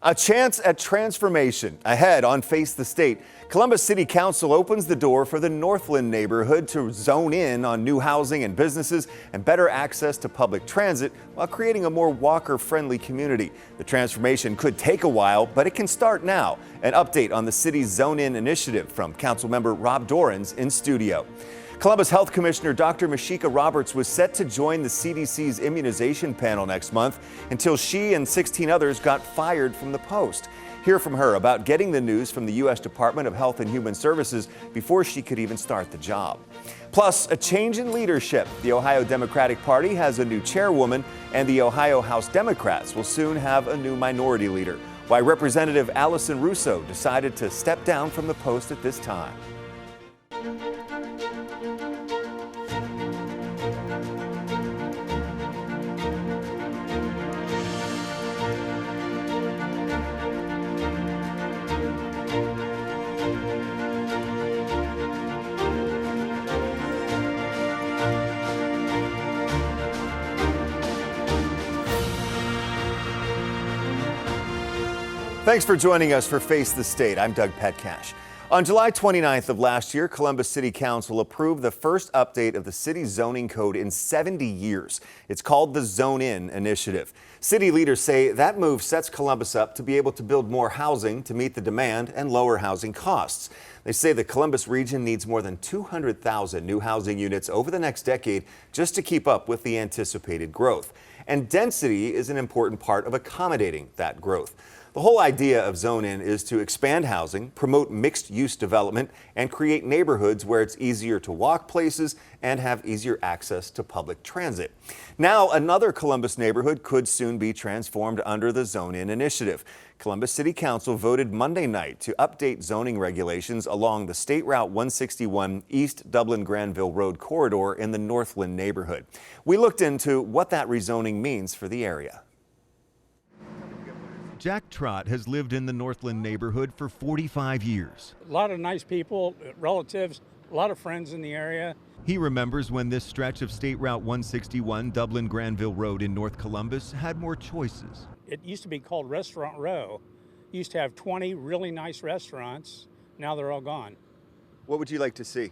A chance at transformation ahead on Face the State. Columbus City Council opens the door for the Northland neighborhood to zone in on new housing and businesses and better access to public transit while creating a more walker-friendly community. The transformation could take a while, but it can start now. An update on the city's Zone In initiative from Councilmember Rob Dorans in studio. Columbus Health Commissioner Dr. Mashika Roberts was set to join the CDC's immunization panel next month until she and 16 others got fired from the post. Hear from her about getting the news from the U.S. Department of Health and Human Services before she could even start the job. Plus, a change in leadership. The Ohio Democratic Party has a new chairwoman, and the Ohio House Democrats will soon have a new minority leader. Why Representative Allison Russo decided to step down from the post at this time. Thanks for joining us for Face the State. I'm Doug Petcash. On July 29th of last year, Columbus City Council approved the first update of the city's zoning code in 70 years. It's called the Zone In initiative. City leaders say that move sets Columbus up to be able to build more housing to meet the demand and lower housing costs. They say the Columbus region needs more than 200,000 new housing units over the next decade just to keep up with the anticipated growth. And density is an important part of accommodating that growth. The whole idea of Zone In is to expand housing, promote mixed-use development, and create neighborhoods where it's easier to walk places and have easier access to public transit. Now, another Columbus neighborhood could soon be transformed under the Zone In initiative. Columbus City Council voted Monday night to update zoning regulations along the State Route 161 East Dublin-Granville Road corridor in the Northland neighborhood. We looked into what that rezoning means for the area. Jack Trott has lived in the Northland neighborhood for 45 years. A lot of nice people, relatives, a lot of friends in the area. He remembers when this stretch of State Route 161 Dublin-Granville Road in North Columbus had more choices. It used to be called Restaurant Row. It used to have 20 really nice restaurants. Now they're all gone. What would you like to see?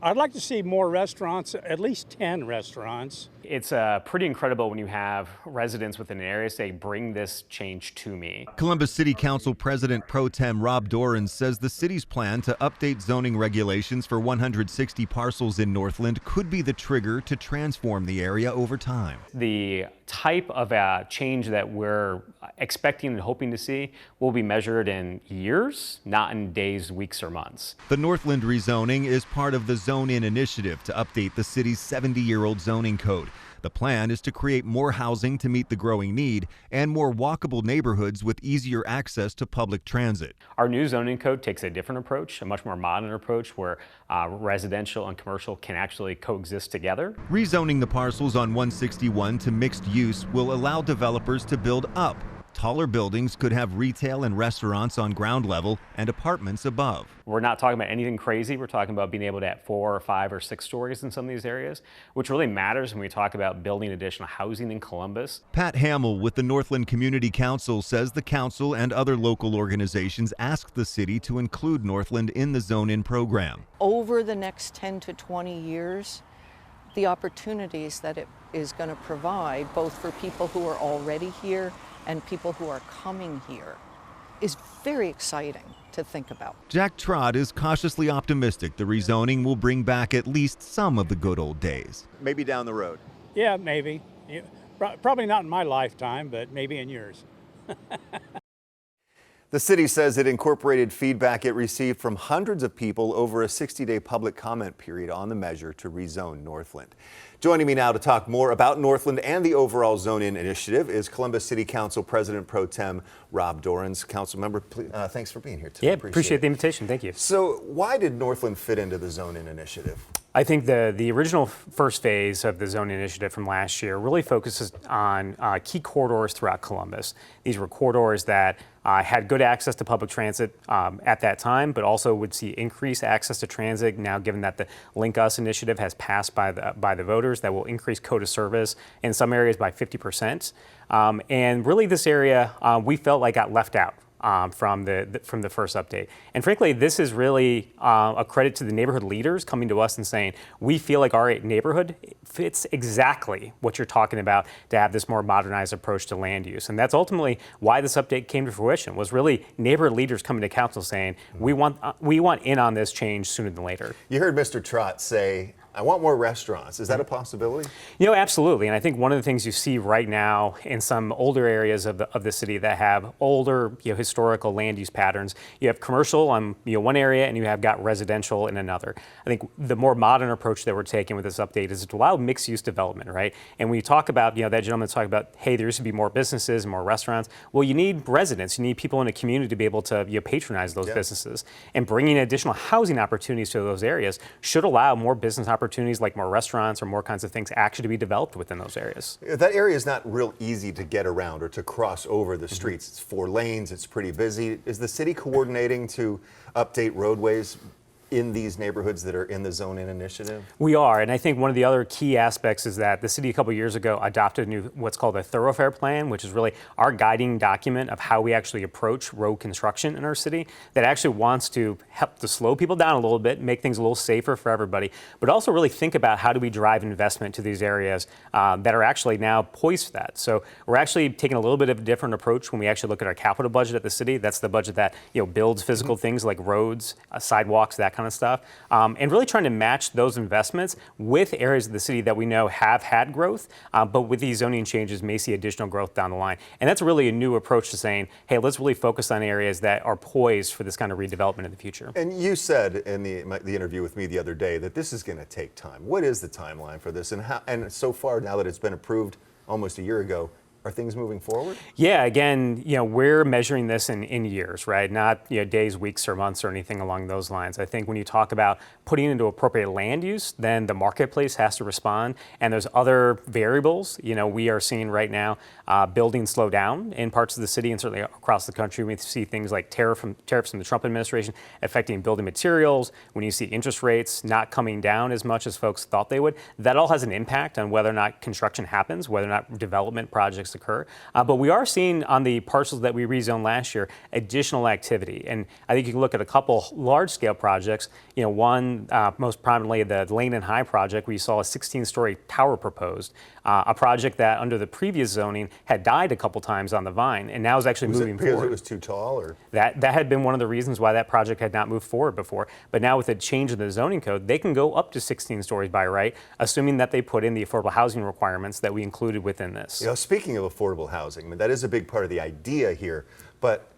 I'd like to see more restaurants, at least 10 restaurants. It's pretty incredible when you have residents within an area say, bring this change to me. Columbus City Council President Pro Tem Rob Dorans says the city's plan to update zoning regulations for 160 parcels in Northland could be the trigger to transform the area over time. The type of change that we're expecting and hoping to see will be measured in years, not in days, weeks, or months. The Northland rezoning is part of the Zone In initiative to update the city's 70-year-old zoning code. The plan is to create more housing to meet the growing need and more walkable neighborhoods with easier access to public transit. Our new zoning code takes a different approach, a much more modern approach where residential and commercial can actually coexist together. Rezoning the parcels on 161 to mixed use will allow developers to build up. Taller buildings could have retail and restaurants on ground level and apartments above. We're not talking about anything crazy. We're talking about being able to have 4 or 5 or 6 stories in some of these areas, which really matters when we talk about building additional housing in Columbus. Pat Hamill with the Northland Community Council says the council and other local organizations asked the city to include Northland in the Zone In program. Over the next 10 to 20 years, the opportunities that it is going to provide, both for people who are already here and people who are coming here, is very exciting to think about. Jack Trott is cautiously optimistic the rezoning will bring back at least some of the good old days. Maybe down the road. Yeah, maybe. Yeah, probably not in my lifetime, but maybe in yours. The city says it incorporated feedback it received from hundreds of people over a 60-day public comment period on the measure to rezone Northland. Joining me now to talk more about Northland and the overall Zone In initiative is Columbus City Council President Pro Tem Rob Dorans. Council member, thanks for being here today. Yeah, appreciate the invitation. Thank you. So why did Northland fit into the Zone In initiative? I think the original first phase of the zoning initiative from last year really focuses on key corridors throughout Columbus. These were corridors that had good access to public transit at that time, but also would see increased access to transit now, given that the Link Us initiative has passed by the voters. That will increase code of service in some areas by 50%. And really, this area we felt like got left out from the first update. And frankly, this is really a credit to the neighborhood leaders coming to us and saying, we feel like our neighborhood fits exactly what you're talking about to have this more modernized approach to land use. And that's ultimately why this update came to fruition, was really neighborhood leaders coming to council saying, we want in on this change sooner than later. You heard Mr. Trott say, I want more restaurants. Is that a possibility? Absolutely. And I think one of the things you see right now in some older areas of the city that have older, historical land use patterns, you have commercial on one area and you have got residential in another. I think the more modern approach that we're taking with this update is to allow mixed use development, right? And when you talk about, that gentleman talking about, hey, there used to be more businesses, more restaurants. Well, you need residents, you need people in a community to be able to patronize those businesses. And bringing additional housing opportunities to those areas should allow more business opportunities like more restaurants or more kinds of things actually to be developed within those areas. That area is not real easy to get around or to cross over the streets. It's 4 lanes, it's pretty busy. Is the city coordinating to update roadways in these neighborhoods that are in the Zone In initiative? We are, and I think one of the other key aspects is that the city a couple years ago adopted a new, what's called a thoroughfare plan, which is really our guiding document of how we actually approach road construction in our city, that actually wants to help to slow people down a little bit, make things a little safer for everybody, but also really think about how do we drive investment to these areas that are actually now poised for that. So we're actually taking a little bit of a different approach when we actually look at our capital budget at the city. That's the budget that builds physical things like roads, sidewalks, that kind of stuff, and really trying to match those investments with areas of the city that we know have had growth, but with these zoning changes may see additional growth down the line. And that's really a new approach to saying, hey, let's really focus on areas that are poised for this kind of redevelopment in the future. And you said in the interview with me the other day that this is going to take time. What is the timeline for this? And so far, now that it's been approved almost a year ago, are things moving forward? Yeah, again, we're measuring this in years, right? Not days, weeks, or months, or anything along those lines. I think when you talk about putting into appropriate land use, then the marketplace has to respond, and there's other variables. We are seeing right now buildings slow down in parts of the city and certainly across the country. We see things like tariffs from the Trump administration affecting building materials. When you see interest rates not coming down as much as folks thought they would, that all has an impact on whether or not construction happens, whether or not development projects occur. But we are seeing on the parcels that we rezoned last year additional activity. And I think you can look at a couple large-scale projects. One, most prominently, the Lane and High project, where you saw a 16-story tower proposed, a project that under the previous zoning had died a couple times on the vine, and now is actually moving forward. Because it was too tall, or that had been one of the reasons why that project had not moved forward before. But now with a change in the zoning code, they can go up to 16 stories by right, assuming that they put in the affordable housing requirements that we included within this. Speaking of affordable housing, I mean, that is a big part of the idea here, but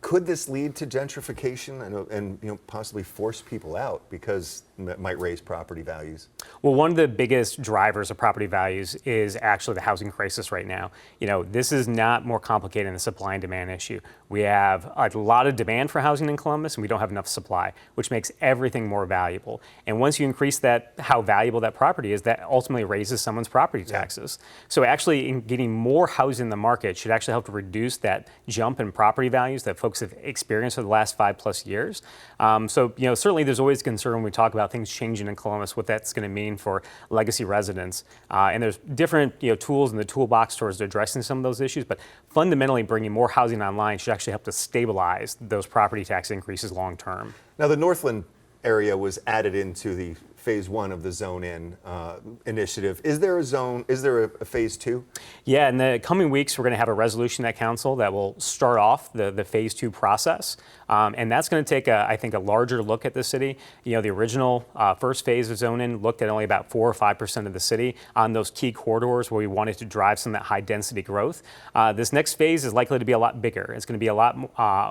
could this lead to gentrification and possibly force people out because it might raise property values? Well, one of the biggest drivers of property values is actually the housing crisis right now. This is not more complicated than a supply and demand issue. We have a lot of demand for housing in Columbus, and we don't have enough supply, which makes everything more valuable. And once you increase how valuable that property is, that ultimately raises someone's property taxes. So actually, in getting more housing in the market should actually help to reduce that jump in property values that folks have experienced for the last 5+ years. So certainly there's always concern when we talk about things changing in Columbus, what that's going to mean for legacy residents. And there's different tools in the toolbox towards addressing some of those issues, but fundamentally bringing more housing online should actually help to stabilize those property tax increases long term. Now, the Northland area was added into the phase 1 of the Zone In initiative. Is there a phase 2? Yeah, in the coming weeks, we're going to have a resolution at council that will start off the phase 2 process. And that's going to take, I think, a larger look at the city. The original first phase of Zone In looked at only about 4 or 5% of the city on those key corridors where we wanted to drive some of that high density growth. This next phase is likely to be a lot bigger. It's going to be a lot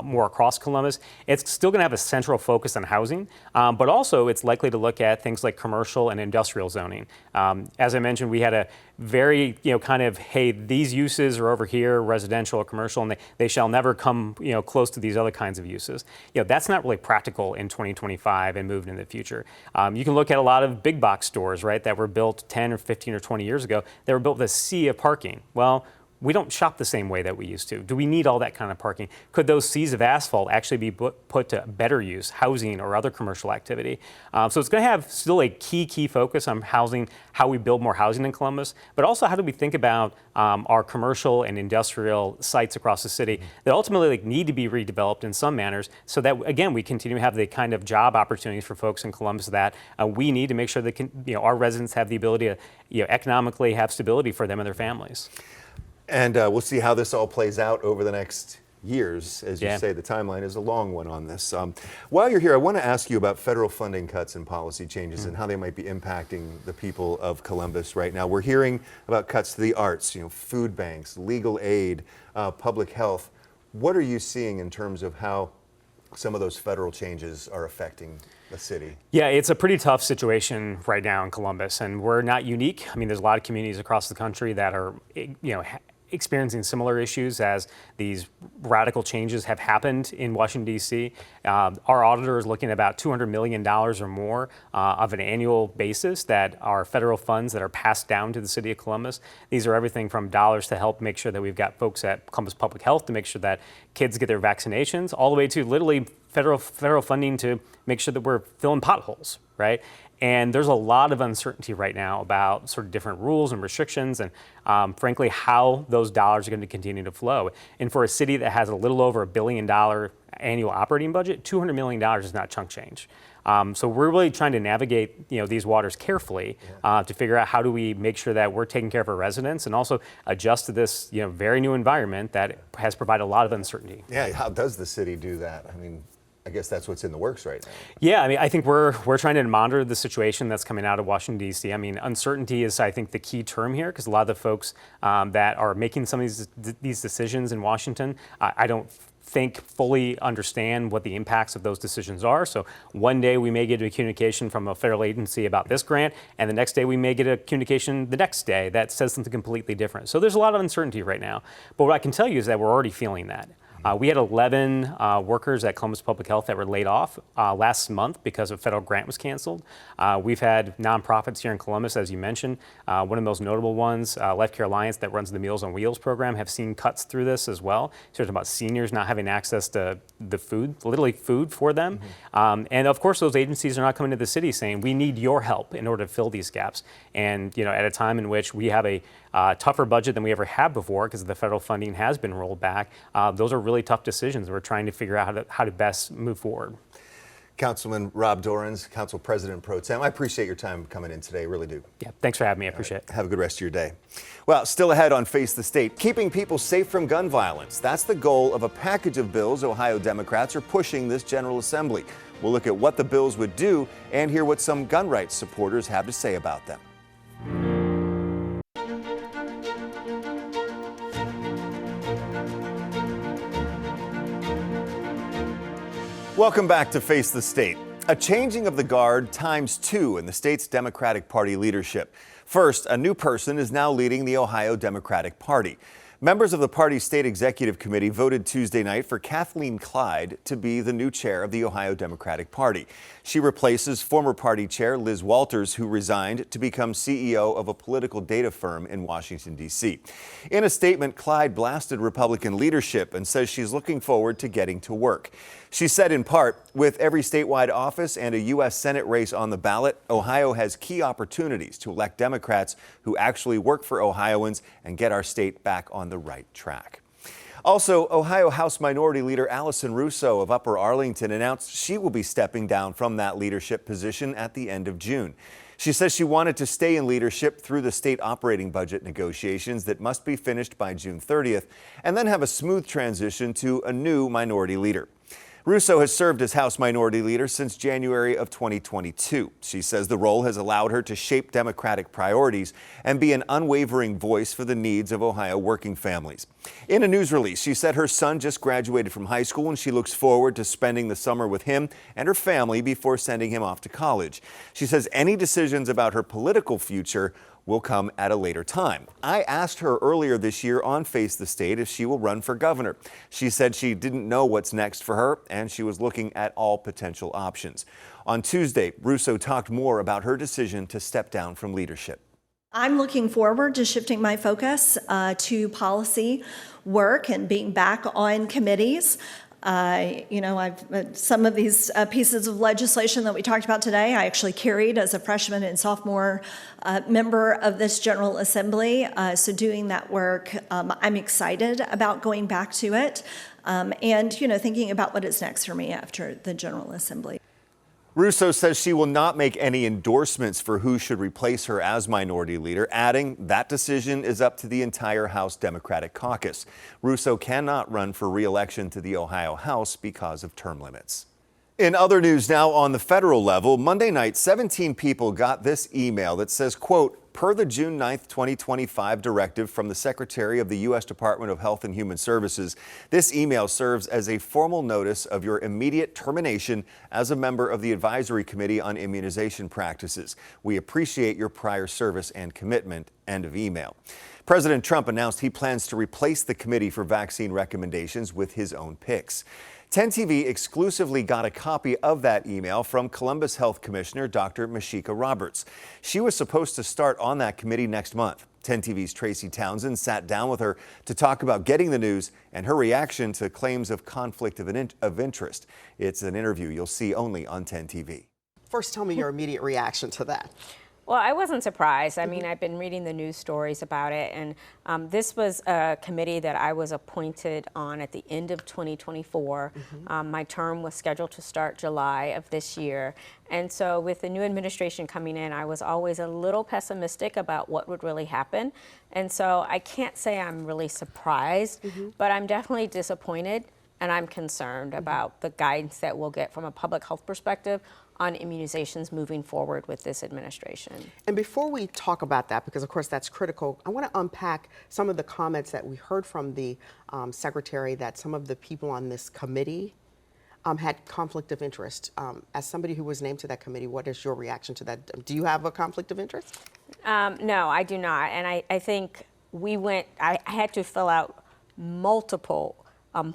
more across Columbus. It's still going to have a central focus on housing, but also it's likely to look at things like commercial and industrial zoning. As I mentioned, we had a very, kind of, hey, these uses are over here, residential or commercial, and they shall never come, close to these other kinds of uses. That's not really practical in 2025 and moving in the future. You can look at a lot of big box stores, right, that were built 10 or 15 or 20 years ago. They were built with a sea of parking. Well, we don't shop the same way that we used to. Do we need all that kind of parking? Could those seas of asphalt actually be put to better use, housing or other commercial activity? So it's going to have still a key focus on housing, how we build more housing in Columbus, but also how do we think about our commercial and industrial sites across the city that ultimately need to be redeveloped in some manners so that, again, we continue to have the kind of job opportunities for folks in Columbus that we need to make sure that our residents have the ability to economically have stability for them and their families. And we'll see how this all plays out over the next years. As you Yeah. say, the timeline is a long one on this. While you're here, I want to ask you about federal funding cuts and policy changes and how they might be impacting the people of Columbus right now. We're hearing about cuts to the arts, food banks, legal aid, public health. What are you seeing in terms of how some of those federal changes are affecting the city? Yeah, it's a pretty tough situation right now in Columbus, and we're not unique. I mean, there's a lot of communities across the country that are, experiencing similar issues as these radical changes have happened in Washington, D.C. Our auditor is looking at about $200 million or more of an annual basis that are federal funds that are passed down to the city of Columbus. These are everything from dollars to help make sure that we've got folks at Columbus Public Health to make sure that kids get their vaccinations, all the way to literally federal funding to make sure that we're filling potholes, right? And there's a lot of uncertainty right now about sort of different rules and restrictions and frankly, how those dollars are going to continue to flow. And for a city that has a little over $1 billion annual operating budget, $200 million is not chunk change. So we're really trying to navigate, these waters carefully to figure out how do we make sure that we're taking care of our residents and also adjust to this, very new environment that has provided a lot of uncertainty. Yeah, how does the city do that? I mean, I guess that's what's in the works right now. Yeah, I mean, I think we're trying to monitor the situation that's coming out of Washington, D.C. I mean, uncertainty is, I think, the key term here because a lot of the folks that are making some of these decisions in Washington, I don't think fully understand what the impacts of those decisions are. So one day we may get a communication from a federal agency about this grant, and the next day we may get a communication the next day that says something completely different. So there's a lot of uncertainty right now. But what I can tell you is that we're already feeling that. We had 11 workers at Columbus Public Health that were laid off last month because a federal grant was canceled. We've had nonprofits here in Columbus, as you mentioned. One of the most notable ones, Life Care Alliance, that runs the Meals on Wheels program, have seen cuts through this as well. So it's about seniors not having access to the food, literally food for them. And of course, those agencies are not coming to the city saying, we need your help in order to fill these gaps. And at a time in which we have a tougher budget than we ever had before because the federal funding has been rolled back, those are really tough decisions. We're trying to figure out how to best move forward. Councilman Rob Dorans, Council President Pro Tem, I appreciate your time coming in today, really do. Yeah, thanks for having me. I appreciate it. Have a good rest of your day. Well, still ahead on Face the State, keeping people safe from gun violence. That's the goal of a package of bills Ohio Democrats are pushing this General Assembly. We'll look at what the bills would do and hear what some gun rights supporters have to say about them. Welcome back to Face the State. A changing of the guard ×2 in the state's Democratic Party leadership. First, a new person is now leading the Ohio Democratic Party. Members of the party's state executive committee voted Tuesday night for Kathleen Clyde to be the new chair of the Ohio Democratic Party. She replaces former party chair Liz Walters, who resigned to become CEO of a political data firm in Washington, D.C. In a statement, Clyde blasted Republican leadership and says she's looking forward to getting to work. She said in part, with every statewide office and a U.S. Senate race on the ballot, Ohio has key opportunities to elect Democrats who actually work for Ohioans and get our state back on the right track. Also, Ohio House Minority Leader Allison Russo of Upper Arlington announced she will be stepping down from that leadership position at the end of June. She says she wanted to stay in leadership through the state operating budget negotiations that must be finished by June 30th and then have a smooth transition to a new minority leader. Russo has served as House Minority Leader since January of 2022. She says the role has allowed her to shape Democratic priorities and be an unwavering voice for the needs of Ohio working families. In a news release, she said her son just graduated from high school and she looks forward to spending the summer with him and her family before sending him off to college. She says any decisions about her political future will come at a later time. I asked her earlier this year on Face the State if she will run for governor. She said she didn't know what's next for her and she was looking at all potential options. On Tuesday, Russo talked more about her decision to step down from leadership. I'm looking forward to shifting my focus to policy work and being back on committees. Some of these pieces of legislation that we talked about today, I actually carried as a freshman and sophomore member of this General Assembly. So doing that work, I'm excited about going back to it and, thinking about what is next for me after the General Assembly. Russo says she will not make any endorsements for who should replace her as minority leader, adding that decision is up to the entire House Democratic caucus. Russo cannot run for re-election to the Ohio House because of term limits. In other news now on the federal level, Monday night, 17 people got this email that says, quote, per the June 9th, 2025 directive from the Secretary of the U.S. Department of Health and Human Services, this email serves as a formal notice of your immediate termination as a member of the Advisory Committee on Immunization Practices. We appreciate your prior service and commitment. End of email. President Trump announced he plans to replace the committee for vaccine recommendations with his own picks. 10 TV exclusively got a copy of that email from Columbus Health Commissioner Dr. Mashika Roberts. She was supposed to start on that committee next month. 10 TV's Tracy Townsend sat down with her to talk about getting the news and her reaction to claims of conflict of interest. It's an interview you'll see only on 10 TV. First, tell me your immediate reaction to that. Well, I wasn't surprised. I mean, I've been reading the news stories about it, and this was a committee that I was appointed on at the end of 2024. My term was scheduled to start July of this year. And so with the new administration coming in, I was always a little pessimistic about what would really happen. And so I can't say I'm really surprised, but I'm definitely disappointed and I'm concerned about the guidance that we'll get from a public health perspective on immunizations moving forward with this administration. And before we talk about that, because of course that's critical, I want to unpack some of the comments that we heard from the Secretary that some of the people on this committee had conflict of interest. As somebody who was named to that committee, what is your reaction to that? Do you have a conflict of interest? No, I do not. And I think I had to fill out multiple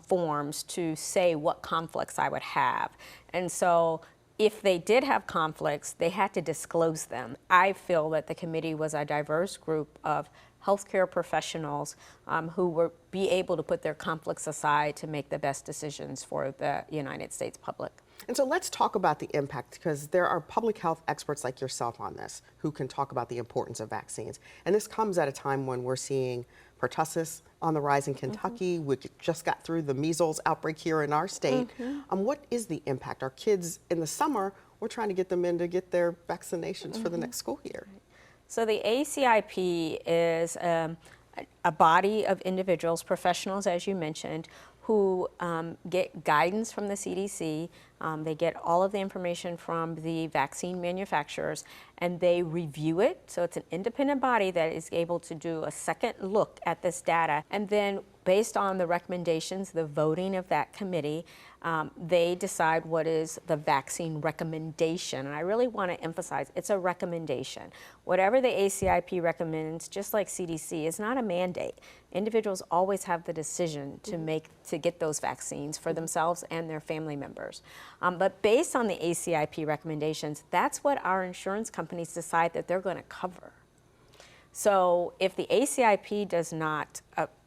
forms to say what conflicts I would have. And so if they did have conflicts, they had to disclose them. I feel that the committee was a diverse group of healthcare professionals who would be able to put their conflicts aside to make the best decisions for the United States public. And so let's talk about the impact, because there are public health experts like yourself on this who can talk about the importance of vaccines. And this comes at a time when we're seeing pertussis on the rise in Kentucky. We just got through the measles outbreak here in our state. What is the impact? Our kids in the summer, we're trying to get them in to get their vaccinations for the next school year. So the ACIP is a body of individuals, professionals, as you mentioned, who get guidance from the CDC. They get all of the information from the vaccine manufacturers and they review it. So it's an independent body that is able to do a second look at this data. And then based on the recommendations, the voting of that committee, they decide what is the vaccine recommendation. And I really want to emphasize it's a recommendation. Whatever the ACIP recommends, just like CDC, is not a mandate. Individuals always have the decision to get those vaccines for themselves and their family members. But based on the ACIP recommendations, that's what our insurance companies decide that they're going to cover. So if the ACIP does not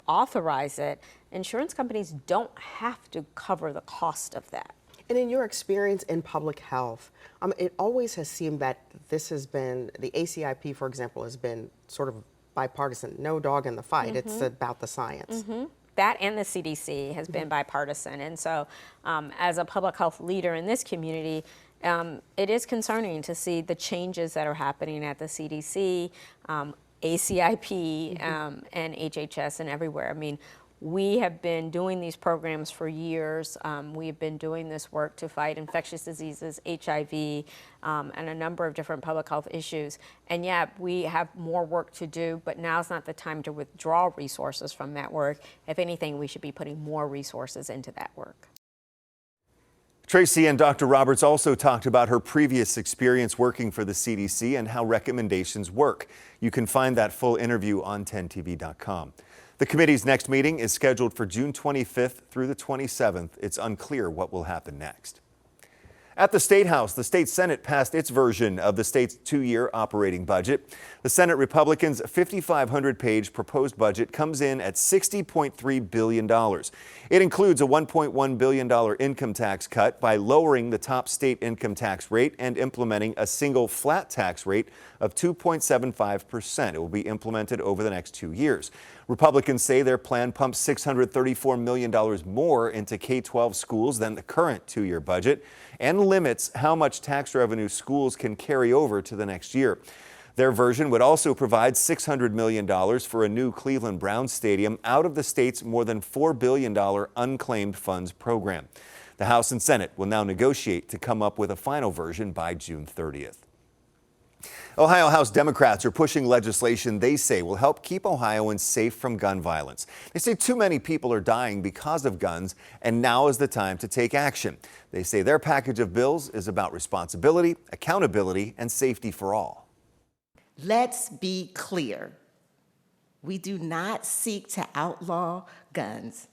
authorize it, insurance companies don't have to cover the cost of that. And in your experience in public health, it always has seemed that this has been, the ACIP, for example, has been sort of bipartisan, no dog in the fight. It's about the science. That and the CDC has been bipartisan. And so as a public health leader in this community, it is concerning to see the changes that are happening at the CDC, ACIP, and HHS and everywhere. I mean, We have been doing these programs for years. We've been doing this work to fight infectious diseases, HIV, and a number of different public health issues. And yeah, we have more work to do, but now's not the time to withdraw resources from that work. If anything, we should be putting more resources into that work. Tracy and Dr. Roberts also talked about her previous experience working for the CDC and how recommendations work. You can find that full interview on 10tv.com. The committee's next meeting is scheduled for June 25th through the 27th. It's unclear what will happen next. At the State House, the state Senate passed its version of the state's two-year operating budget. The Senate Republicans' 5,500-page proposed budget comes in at $60.3 billion. It includes a $1.1 billion income tax cut by lowering the top state income tax rate and implementing a single flat tax rate of 2.75%. It will be implemented over the next 2 years. Republicans say their plan pumps $634 million more into K-12 schools than the current two-year budget and limits how much tax revenue schools can carry over to the next year. Their version would also provide $600 million for a new Cleveland Browns stadium out of the state's more than $4 billion unclaimed funds program. The House and Senate will now negotiate to come up with a final version by June 30th. Ohio House Democrats are pushing legislation they say will help keep Ohioans safe from gun violence. They say too many people are dying because of guns, and now is the time to take action. They say their package of bills is about responsibility, accountability, and safety for all. Let's be clear. We do not seek to outlaw guns.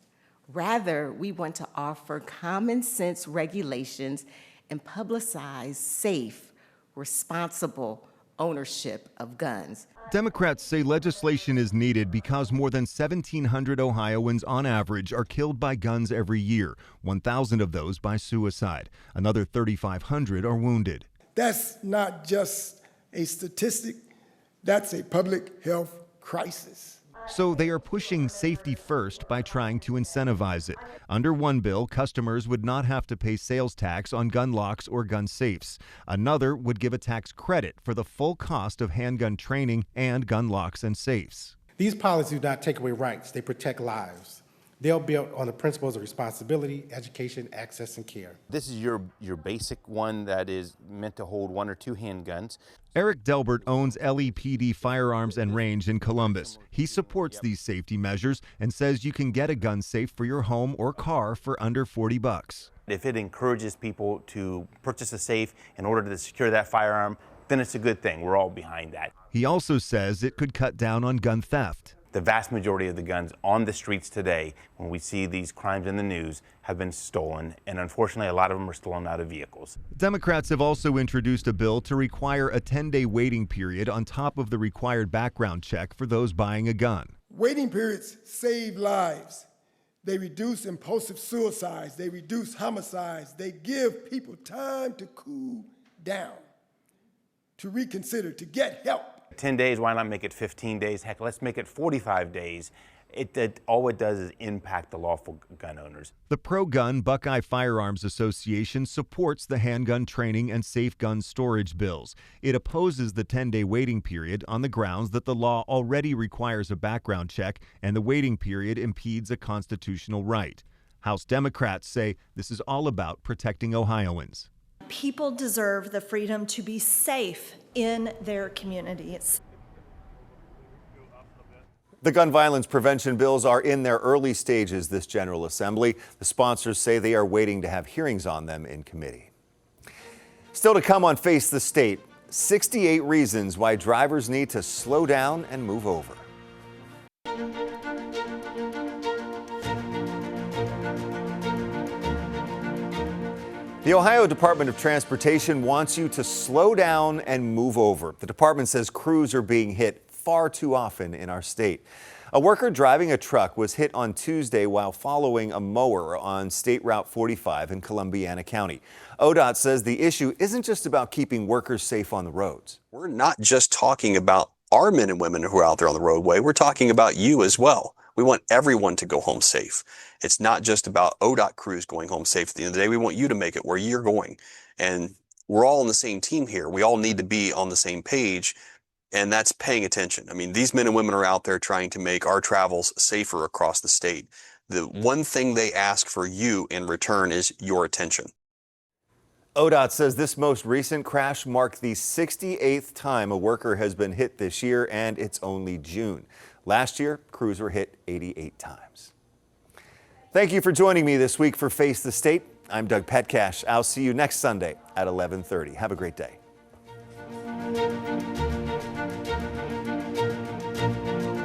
Rather, we want to offer common sense regulations and publicize safe, responsible ownership of guns. Democrats say legislation is needed because more than 1,700 Ohioans on average are killed by guns every year, 1,000 of those by suicide. Another 3,500 are wounded. That's not just a statistic, that's a public health crisis. So they are pushing safety first by trying to incentivize it. Under one bill, customers would not have to pay sales tax on gun locks or gun safes. Another would give a tax credit for the full cost of handgun training and gun locks and safes. These policies do not take away rights, they protect lives. They're built on the principles of responsibility, education, access, and care. This is your basic one that is meant to hold 1 or 2 handguns. Eric Delbert owns LEPD Firearms and Range in Columbus. He supports these safety measures and says you can get a gun safe for your home or car for under $40. If it encourages people to purchase a safe in order to secure that firearm, then it's a good thing. We're all behind that. He also says it could cut down on gun theft. The vast majority of the guns on the streets today, when we see these crimes in the news, have been stolen, and unfortunately a lot of them are stolen out of vehicles. Democrats have also introduced a bill to require a 10-day waiting period on top of the required background check for those buying a gun. Waiting periods save lives. They reduce impulsive suicides. They reduce homicides. They give people time to cool down, to reconsider, to get help. 10 days, why not make it 15 days? Heck, let's make it 45 days. All it does is impact the lawful gun owners. The pro-gun Buckeye Firearms Association supports the handgun training and safe gun storage bills. It opposes the 10-day waiting period on the grounds that the law already requires a background check and the waiting period impedes a constitutional right. House Democrats say this is all about protecting Ohioans. People deserve the freedom to be safe in their communities. The gun violence prevention bills are in their early stages this General Assembly. The sponsors say they are waiting to have hearings on them in committee. Still to come on Face the State, 68 reasons why drivers need to slow down and move over. The Ohio Department of Transportation wants you to slow down and move over. The department says crews are being hit far too often in our state. A worker driving a truck was hit on Tuesday while following a mower on State Route 45 in Columbiana County. ODOT says the issue isn't just about keeping workers safe on the roads. We're not just talking about our men and women who are out there on the roadway. We're talking about you as well. We want everyone to go home safe. It's not just about ODOT crews going home safe. At the end of the day, we want you to make it where you're going. And we're all on the same team here. We all need to be on the same page And that's paying attention. I mean, these men and women are out there trying to make our travels safer across the state. The one thing they ask for you in return is your attention. ODOT says this most recent crash marked the 68th time a worker has been hit this year, and it's only June. Last year, crews were hit 88 times. Thank you for joining me this week for Face the State. I'm Doug Petcash. I'll see you next Sunday at 11:30. Have a great day.